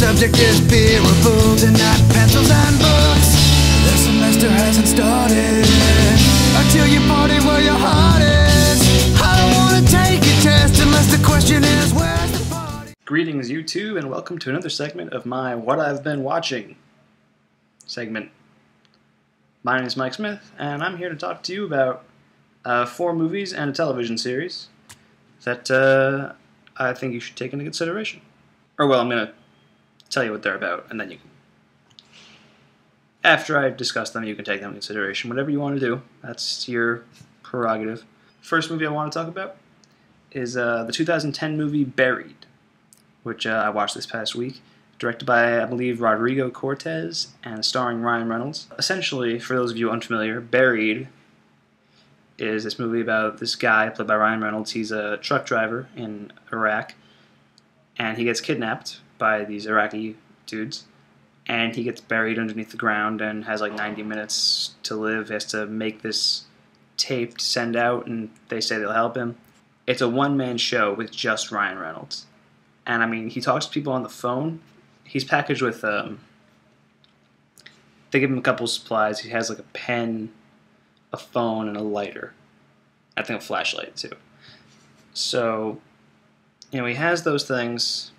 subject is fear of boobs and not pencils and books. The semester hasn't started until you party where your heart is. I don't wanna take a test unless the question is where's the party. Greetings YouTube, and welcome to another segment of my What I've Been Watching segment. My name is Mike Smith, and I'm here to talk to you about 4 movies and a television series that I think you should take into consideration. Or, well, I'm going to tell you what they're about, and then you can... After I discuss them, you can take them into consideration. Whatever you want to do, that's your prerogative. First movie I want to talk about is the 2010 movie Buried, which I watched this past week. Directed by, I believe, Rodrigo Cortés and starring Ryan Reynolds. Essentially, for those of you unfamiliar, Buried is this movie about this guy played by Ryan Reynolds. He's a truck driver in Iraq, and he gets kidnapped by these Iraqi dudes, and he gets buried underneath the ground and has like 90 minutes to live. He has to make this tape to send out, and they say they'll help him. It's a one-man show with just Ryan Reynolds. And I mean, he talks to people on the phone. He's packaged with, they give him a couple of supplies. He has like a pen, a phone, and a lighter. I think a flashlight too. So, you know, he has those things.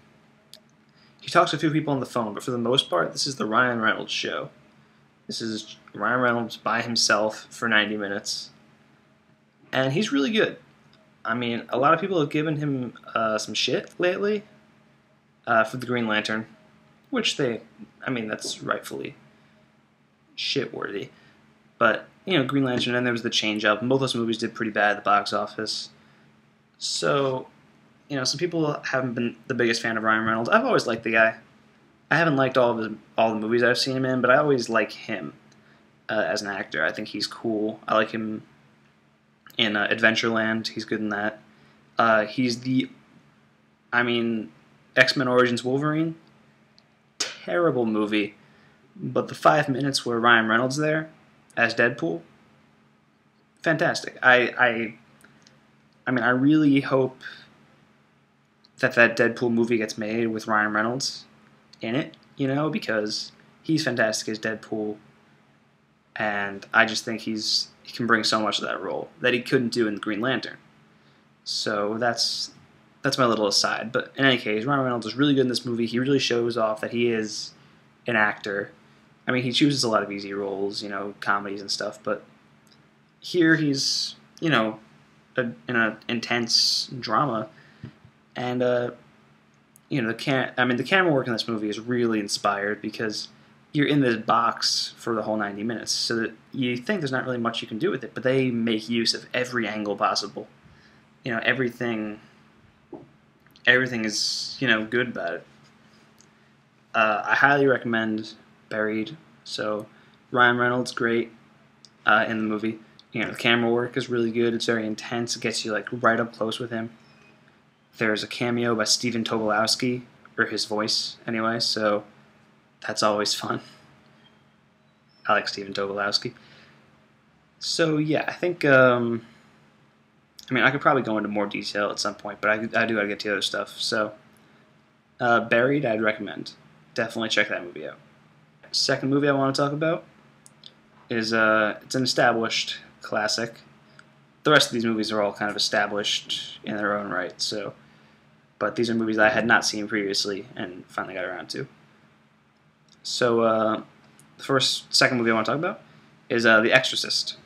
He talks to a few people on the phone, but for the most part, this is the Ryan Reynolds show. This is Ryan Reynolds by himself for 90 minutes. And he's really good. I mean, a lot of people have given him some shit lately for the Green Lantern, which that's rightfully shit-worthy. But, you know, Green Lantern, and there was The Change Up, and both those movies did pretty bad at the box office. So, you know, some people haven't been the biggest fan of Ryan Reynolds. I've always liked the guy. I haven't liked all the movies I've seen him in, but I always like him as an actor. I think he's cool. I like him in Adventureland. He's good in that. He's X-Men Origins Wolverine. Terrible movie. But the 5 minutes where Ryan Reynolds there as Deadpool, fantastic. I really hope that Deadpool movie gets made with Ryan Reynolds in it, you know, because he's fantastic as Deadpool, and I just think he can bring so much to that role that he couldn't do in Green Lantern. So that's my little aside. But in any case, Ryan Reynolds is really good in this movie. He really shows off that he is an actor. I mean, he chooses a lot of easy roles, you know, comedies and stuff, but here he's, you know, in an intense drama. And, you know, the camera work in this movie is really inspired because you're in this box for the whole 90 minutes, so that you think there's not really much you can do with it, but they make use of every angle possible. You know, everything is, you know, good about it. I highly recommend Buried. So, Ryan Reynolds, great in the movie. You know, the camera work is really good. It's very intense. It gets you, like, right up close with him. There's a cameo by Stephen Tobolowsky, or his voice, anyway, so that's always fun. I like Stephen Tobolowsky. So, yeah, I think, I could probably go into more detail at some point, but I do gotta get to the other stuff. So, Buried, I'd recommend. Definitely check that movie out. Second movie I want to talk about is, it's an established classic. The rest of these movies are all kind of established in their own right, so... But these are movies I had not seen previously and finally got around to. So, the second movie I want to talk about is The Exorcist,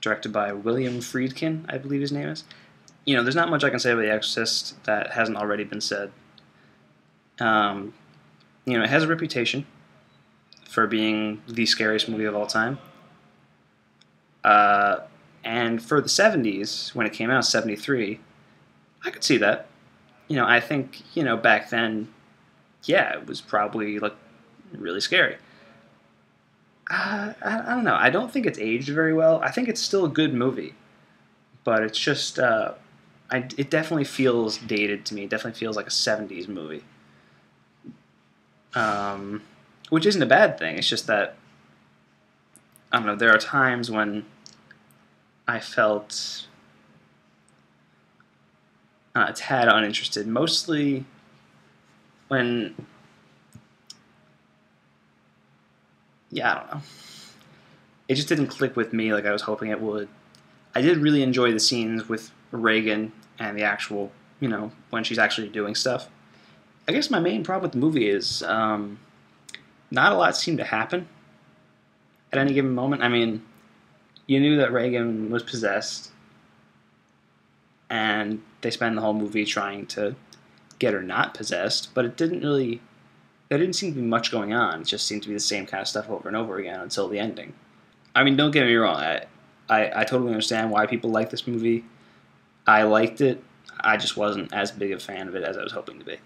directed by William Friedkin, I believe his name is. You know, there's not much I can say about The Exorcist that hasn't already been said. You know, it has a reputation for being the scariest movie of all time. And for the 70s, when it came out, 73, I could see that. You know, I think, you know, back then, yeah, it was probably, like, really scary. I don't know. I don't think it's aged very well. I think it's still a good movie. But it's just, it definitely feels dated to me. It definitely feels like a 70s movie. Which isn't a bad thing. It's just that, I don't know, there are times when I felt a tad uninterested, mostly when yeah, I don't know. It just didn't click with me like I was hoping it would. I did really enjoy the scenes with Reagan and the actual, when she's actually doing stuff. I guess my main problem with the movie is not a lot seemed to happen at any given moment. I mean, you knew that Reagan was possessed, and they spend the whole movie trying to get her not possessed, but there didn't seem to be much going on. It just seemed to be the same kind of stuff over and over again until the ending. I mean, don't get me wrong. I totally understand why people like this movie. I liked it. I just wasn't as big a fan of it as I was hoping to be.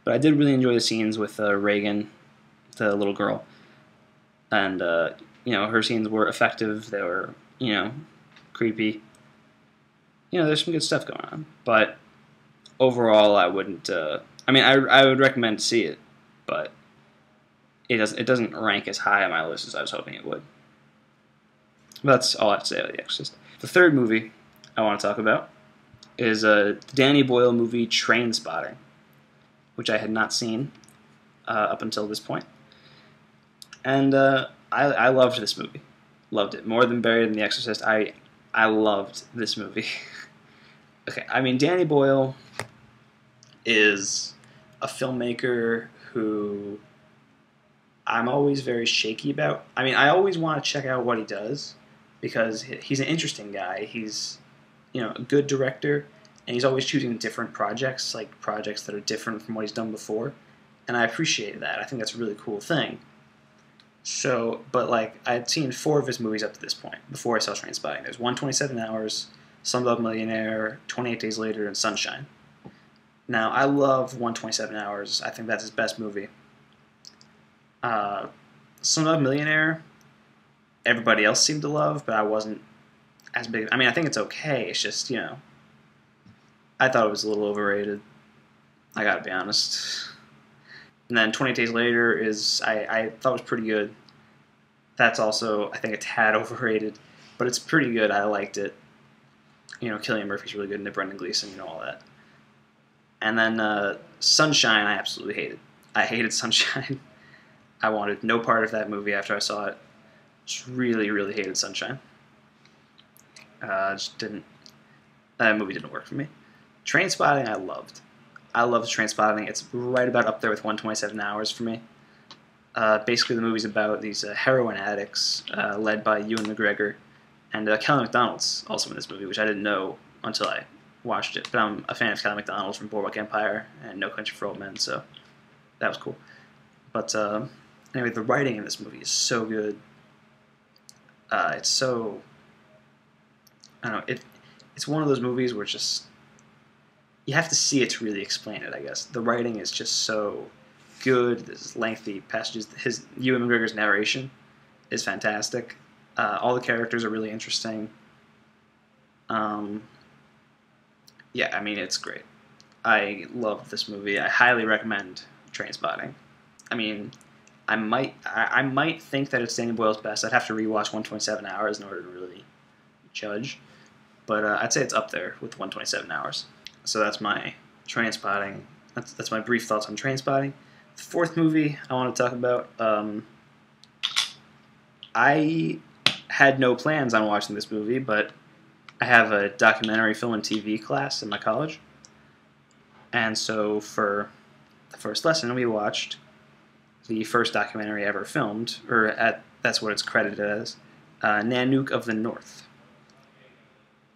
But I did really enjoy the scenes with Reagan, the little girl. And, her scenes were effective. They were, creepy. There's some good stuff going on. But overall, I wouldn't... I would recommend to see it. But it doesn't rank as high on my list as I was hoping it would. But that's all I have to say about The Exorcist. The third movie I want to talk about is the Danny Boyle movie Trainspotting, which I had not seen up until this point. And I loved this movie. Loved it. More than Buried in The Exorcist, I loved this movie. Okay, I mean, Danny Boyle is a filmmaker who I'm always very shaky about. I mean, I always want to check out what he does because he's an interesting guy. He's, a good director, and he's always choosing different projects, like projects that are different from what he's done before, and I appreciate that. I think that's a really cool thing. So, but I'd seen 4 of his movies up to this point before I saw Trainspotting. There's 127 Hours, Slumdog Millionaire, 28 Days Later, and Sunshine. Now, I love 127 Hours. I think that's his best movie. Slumdog Millionaire, everybody else seemed to love, but I wasn't as big. I mean, I think it's okay. It's just, I thought it was a little overrated. I gotta be honest. And then 28 Days Later I thought was pretty good. That's also, I think, a tad overrated, but it's pretty good. I liked it. Cillian Murphy's really good, and Brendan Gleeson, all that. And then Sunshine, I absolutely hated. I hated Sunshine. I wanted no part of that movie after I saw it. Just really, really hated Sunshine. Just didn't. That movie didn't work for me. Trainspotting, I loved. I loved Trainspotting. It's right about up there with 127 Hours for me. Basically, the movie's about these heroin addicts led by Ewan McGregor, and Kelly MacDonald's also in this movie, which I didn't know until I watched it. But I'm a fan of Kelly MacDonald from Boardwalk Empire and No Country for Old Men, so that was cool. But anyway, the writing in this movie is so good. It's so... I don't know. It's one of those movies where just... You have to see it to really explain it, I guess. The writing is just so good. There's lengthy passages. Ewan McGregor's narration is fantastic. All the characters are really interesting. Yeah, I mean, it's great. I love this movie. I highly recommend Trainspotting. I mean, I might think that it's Danny Boyle's best. I'd have to rewatch 127 Hours in order to really judge. But I'd say it's up there with 127 Hours. So that's my Trainspotting. That's my brief thoughts on Trainspotting. The fourth movie I want to talk about. I had no plans on watching this movie, but I have a documentary film and TV class in my college. And so for the first lesson, we watched the first documentary ever filmed, that's what it's credited as, Nanook of the North,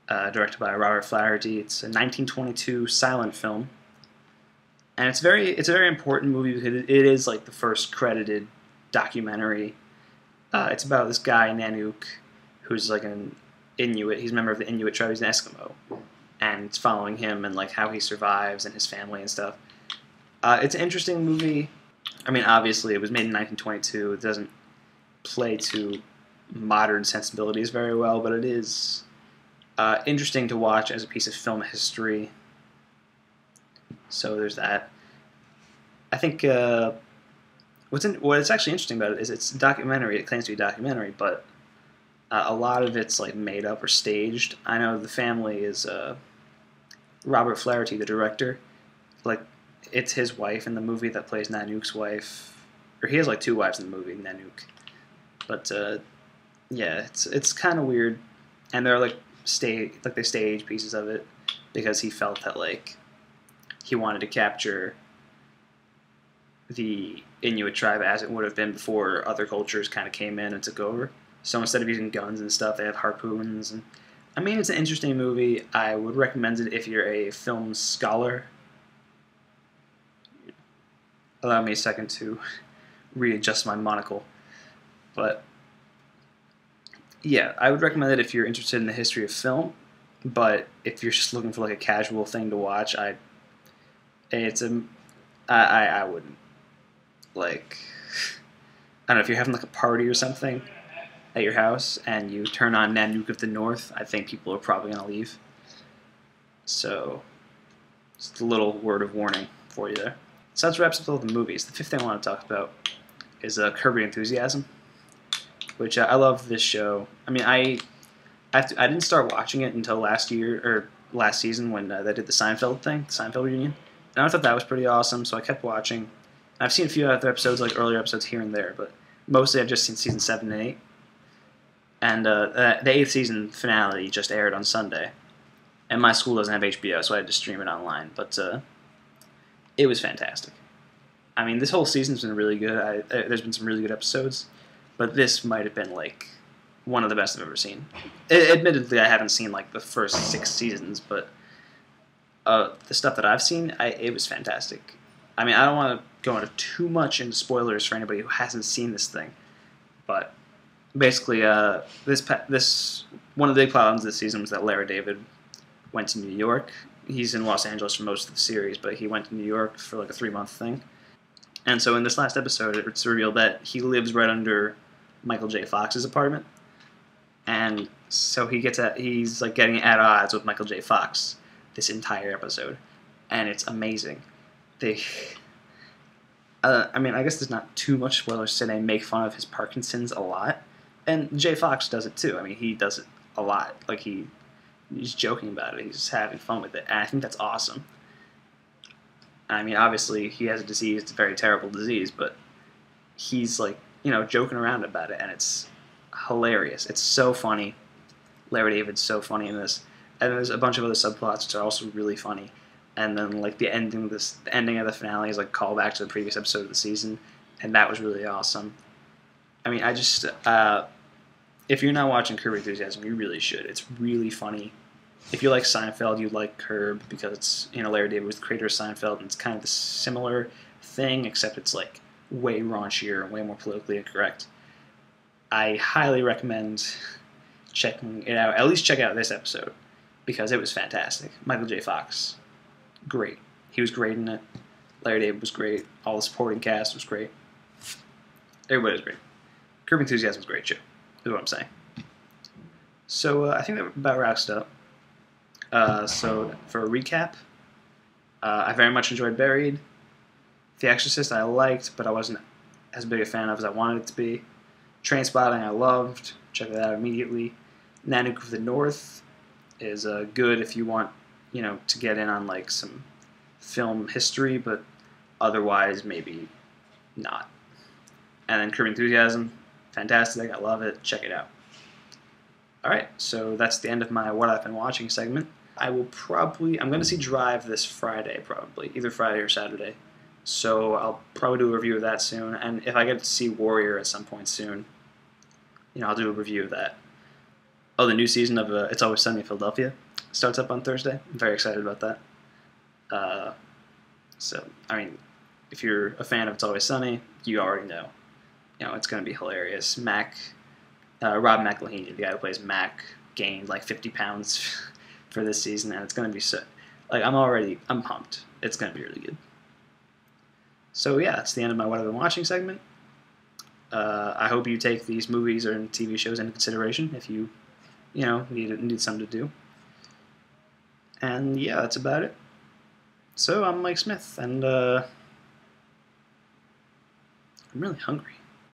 directed by Robert Flaherty. It's a 1922 silent film, and it's a very important movie because it is like the first credited documentary. It's about this guy Nanook, who's like an Inuit. He's a member of the Inuit tribe. He's an Eskimo, and it's following him and like how he survives and his family and stuff. It's an interesting movie. I mean, obviously, it was made in 1922. It doesn't play to modern sensibilities very well, but it is interesting to watch as a piece of film history. So there's that. I think what's actually interesting about it is it's a documentary. It claims to be a documentary, but a lot of it's like made up or staged. I know the family is Robert Flaherty, the director. Like, it's his wife in the movie that plays Nanook's wife. Or he has like two wives in the movie, Nanook. But yeah, it's kind of weird, and they're like they stage pieces of it because he felt that like he wanted to capture the Inuit tribe as it would have been before other cultures kind of came in and took over. So instead of using guns and stuff, they have harpoons. And I mean, it's an interesting movie. I would recommend it if you're a film scholar. Allow me a second to readjust my monocle. But yeah, I would recommend it if you're interested in the history of film. But if you're just looking for like a casual thing to watch, I wouldn't. Like, I don't know, if you're having like a party or something at your house and you turn on Nanook of the North, I think people are probably going to leave. So, just a little word of warning for you there. So that wraps up all the movies. The fifth thing I want to talk about is Curb Your Enthusiasm, which I love this show. I mean, I didn't start watching it until last season when they did the Seinfeld thing, the Seinfeld reunion. And I thought that was pretty awesome, so I kept watching. I've seen a few other episodes, like earlier episodes here and there, but mostly I've just seen season 7 and 8. And the 8th season finale just aired on Sunday. And my school doesn't have HBO, so I had to stream it online. But it was fantastic. I mean, this whole season's been really good. There's been some really good episodes, but this might have been like one of the best I've ever seen. Admittedly, I haven't seen like the first 6 seasons, but the stuff that I've seen, it was fantastic. I mean, I don't want to go into too much into spoilers for anybody who hasn't seen this thing, but basically, this one of the big problems this season was that Larry David went to New York. He's in Los Angeles for most of the series, but he went to New York for like a 3-month thing. And so in this last episode, it's revealed that he lives right under Michael J. Fox's apartment, and so he's like getting at odds with Michael J. Fox this entire episode, and it's amazing. I mean, I guess there's not too much spoilers to say they make fun of his Parkinson's a lot, and J. Fox does it too. I mean, he does it a lot. Like he's joking about it. He's having fun with it, and I think that's awesome. I mean, obviously he has a disease. It's a very terrible disease, but he's like, joking around about it, and it's hilarious. It's so funny. Larry David's so funny in this, and there's a bunch of other subplots which are also really funny. And then like the ending of the finale is like call back to the previous episode of the season, and that was really awesome. I mean, I just if you're not watching Curb Your Enthusiasm, you really should. It's really funny. If you like Seinfeld, you like Curb because it's Larry David was the creator of Seinfeld, and it's kind of a similar thing, except it's like way raunchier and way more politically incorrect. I highly recommend checking it out. At least check out this episode because it was fantastic. Michael J. Fox, great. He was great in it. Larry David was great. All the supporting cast was great. Everybody was great. Curb Your Enthusiasm was a great show, is what I'm saying. So I think that about wraps it up. So for a recap, I very much enjoyed Buried. The Exorcist I liked, but I wasn't as big a fan of as I wanted it to be. Trainspotting I loved. Check that out immediately. Nanook of the North is good if you want, to get in on like some film history, but otherwise maybe not. And then Curb Your Enthusiasm, fantastic. I love it. Check it out. All right, so that's the end of my What I've Been Watching segment. I'm going to see Drive this Friday, probably, either Friday or Saturday. So I'll probably do a review of that soon. And if I get to see Warrior at some point soon, I'll do a review of that. Oh, the new season of It's Always Sunny in Philadelphia starts up on Thursday. I'm very excited about that. So, I mean, if you're a fan of It's Always Sunny, you already know. It's going to be hilarious. Rob McElhenney, the guy who plays Mac, gained like 50 pounds for this season, and it's going to be so. Like, I'm pumped. It's going to be really good. So yeah, that's the end of my What I've Been Watching segment. I hope you take these movies or TV shows into consideration if you, need something to do. And yeah, that's about it. So I'm Mike Smith, and I'm really hungry.